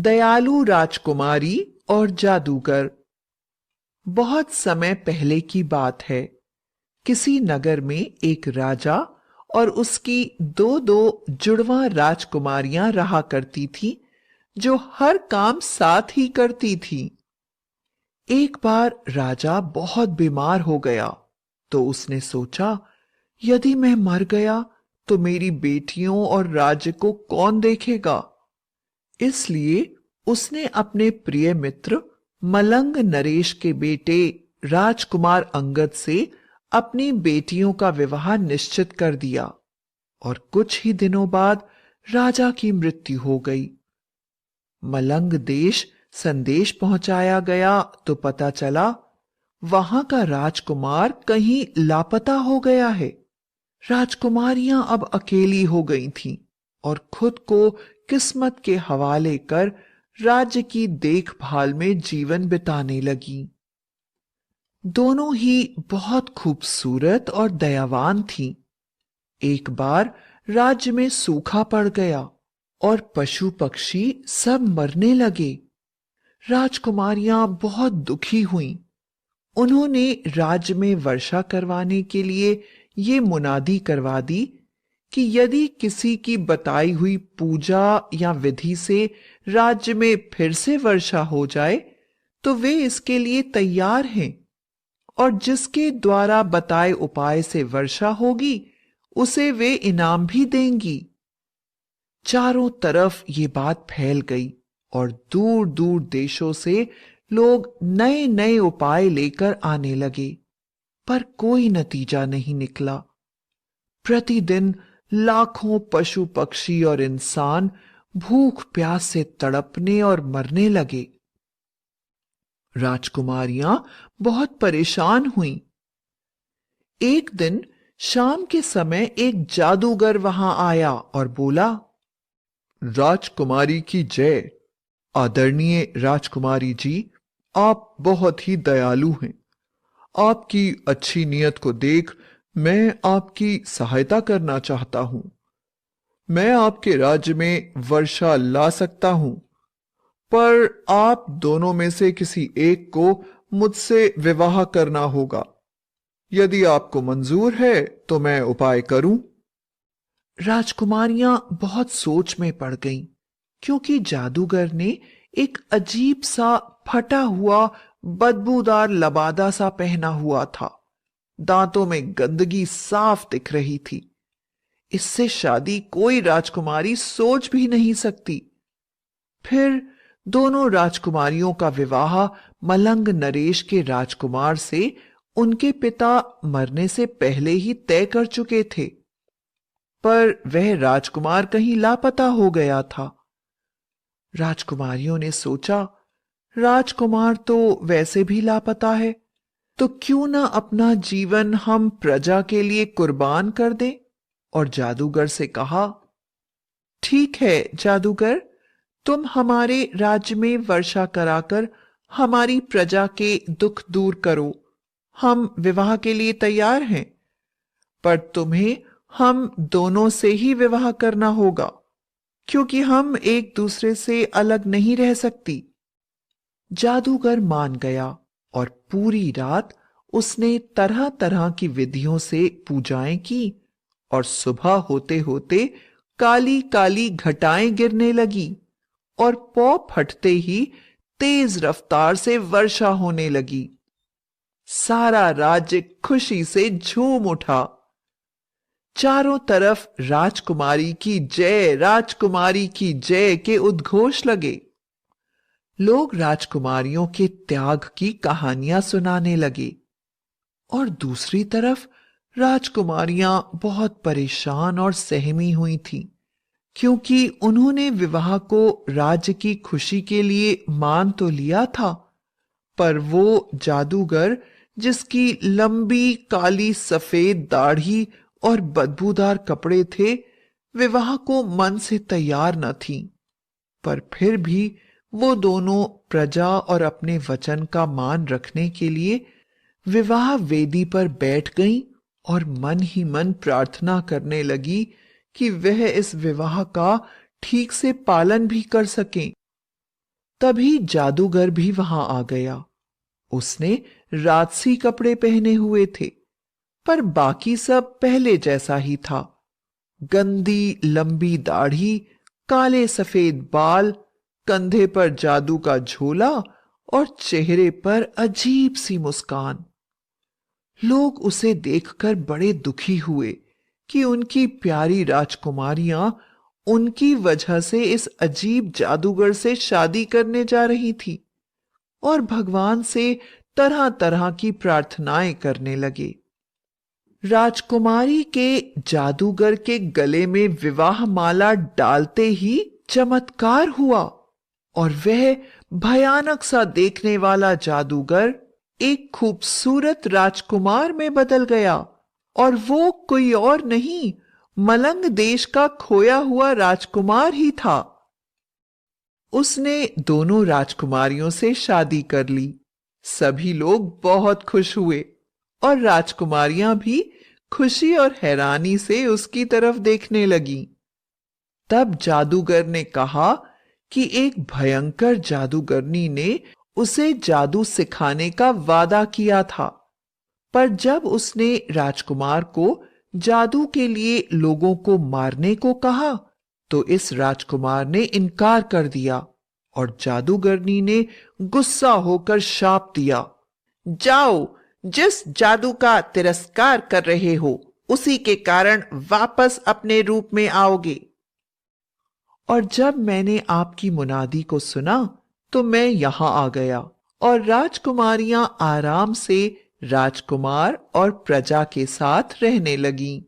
दयालु राजकुमारी और जादूगर। बहुत समय पहले की बात है। किसी नगर में एक राजा और उसकी दो दो जुड़वा राजकुमारियां रहा करती थी, जो हर काम साथ ही करती थी। एक बार राजा बहुत बीमार हो गया, तो उसने सोचा, यदि मैं मर गया तो मेरी बेटियों और राज्य को कौन देखेगा। इसलिए उसने अपने प्रिय मित्र मलंग नरेश के बेटे राजकुमार अंगद से अपनी बेटियों का विवाह निश्चित कर दिया और कुछ ही दिनों बाद राजा की मृत्यु हो गई। मलंग देश संदेश पहुंचाया गया तो पता चला वहां का राजकुमार कहीं लापता हो गया है। राजकुमारियां अब अकेली हो गई थीं और खुद को किस्मत के हवाले कर राज्य की देखभाल में जीवन बिताने लगी। दोनों ही बहुत खूबसूरत और दयावान थीं। एक बार राज्य में सूखा पड़ गया और पशु पक्षी सब मरने लगे। राजकुमारियां बहुत दुखी हुईं। उन्होंने राज्य में वर्षा करवाने के लिए ये मुनादी करवा दी कि यदि किसी की बताई हुई पूजा या विधि से राज्य में फिर से वर्षा हो जाए तो वे इसके लिए तैयार हैं, और जिसके द्वारा बताए उपाय से वर्षा होगी उसे वे इनाम भी देंगी। चारों तरफ ये बात फैल गई और दूर दूर देशों से लोग नए नए उपाय लेकर आने लगे, पर कोई नतीजा नहीं निकला। प्रतिदिन लाखों पशु पक्षी और इंसान भूख प्यास से तड़पने और मरने लगे। राजकुमारियां बहुत परेशान हुईं। एक दिन शाम के समय एक जादूगर वहां आया और बोला, राजकुमारी की जय। आदरणीय राजकुमारी जी, आप बहुत ही दयालु हैं। आपकी अच्छी नीयत को देख मैं आपकी सहायता करना चाहता हूं। मैं आपके राज्य में वर्षा ला सकता हूं, पर आप दोनों में से किसी एक को मुझसे विवाह करना होगा। यदि आपको मंजूर है तो मैं उपाय करूं। राजकुमारियां बहुत सोच में पड़ गईं, क्योंकि जादूगर ने एक अजीब सा फटा हुआ बदबूदार लबादा सा पहना हुआ था। दांतों में गंदगी साफ दिख रही थी। इससे शादी कोई राजकुमारी सोच भी नहीं सकती। फिर दोनों राजकुमारियों का विवाह मलंग नरेश के राजकुमार से उनके पिता मरने से पहले ही तय कर चुके थे, पर वह राजकुमार कहीं लापता हो गया था। राजकुमारियों ने सोचा, राजकुमार तो वैसे भी लापता है, तो क्यों ना अपना जीवन हम प्रजा के लिए कुर्बान कर दें। और जादूगर से कहा, ठीक है जादूगर, तुम हमारे राज्य में वर्षा कराकर हमारी प्रजा के दुख दूर करो। हम विवाह के लिए तैयार हैं, पर तुम्हें हम दोनों से ही विवाह करना होगा, क्योंकि हम एक दूसरे से अलग नहीं रह सकती। जादूगर मान गया और पूरी रात उसने तरह तरह की विधियों से पूजाएं की और सुबह होते होते काली काली घटाएं गिरने लगी और पौ फटते ही तेज रफ्तार से वर्षा होने लगी। सारा राज्य खुशी से झूम उठा। चारों तरफ राजकुमारी की जय, राजकुमारी की जय के उद्घोष लगे। लोग राजकुमारियों के त्याग की कहानियां सुनाने लगे और दूसरी तरफ राजकुमारियां बहुत परेशान और सहमी हुई थीं, क्योंकि उन्होंने विवाह को राज्य की खुशी के लिए मान तो लिया था, पर वो जादूगर जिसकी लंबी काली सफेद दाढ़ी और बदबूदार कपड़े थे, विवाह को मन से तैयार न थीं। पर फिर भी वो दोनों प्रजा और अपने वचन का मान रखने के लिए विवाह वेदी पर बैठ गईं और मन ही मन प्रार्थना करने लगी कि वह इस विवाह का ठीक से पालन भी कर सकें। तभी जादूगर भी वहां आ गया। उसने राजसी कपड़े पहने हुए थे, पर बाकी सब पहले जैसा ही था। गंदी लंबी दाढ़ी, काले सफेद बाल, कंधे पर जादू का झोला और चेहरे पर अजीब सी मुस्कान। लोग उसे देखकर बड़े दुखी हुए कि उनकी प्यारी राजकुमारियां उनकी वजह से इस अजीब जादूगर से शादी करने जा रही थी, और भगवान से तरह तरह की प्रार्थनाएं करने लगे। राजकुमारी के जादूगर के गले में विवाह माला डालते ही चमत्कार हुआ, और वह भयानक सा देखने वाला जादूगर एक खूबसूरत राजकुमार में बदल गया। और वो कोई और नहीं, मलंग देश का खोया हुआ राजकुमार ही था। उसने दोनों राजकुमारियों से शादी कर ली। सभी लोग बहुत खुश हुए, और राजकुमारियां भी खुशी और हैरानी से उसकी तरफ देखने लगीं। तब जादूगर ने कहा कि एक भयंकर जादूगरनी ने उसे जादू सिखाने का वादा किया था, पर जब उसने राजकुमार को जादू के लिए लोगों को मारने को कहा, तो इस राजकुमार ने इनकार कर दिया, और जादूगरनी ने गुस्सा होकर शाप दिया, जाओ, जिस जादू का तिरस्कार कर रहे हो उसी के कारण वापस अपने रूप में आओगे। और जब मैंने आपकी मुनादी को सुना तो मैं यहां आ गया, और राजकुमारियां आराम से राजकुमार और प्रजा के साथ रहने लगीं।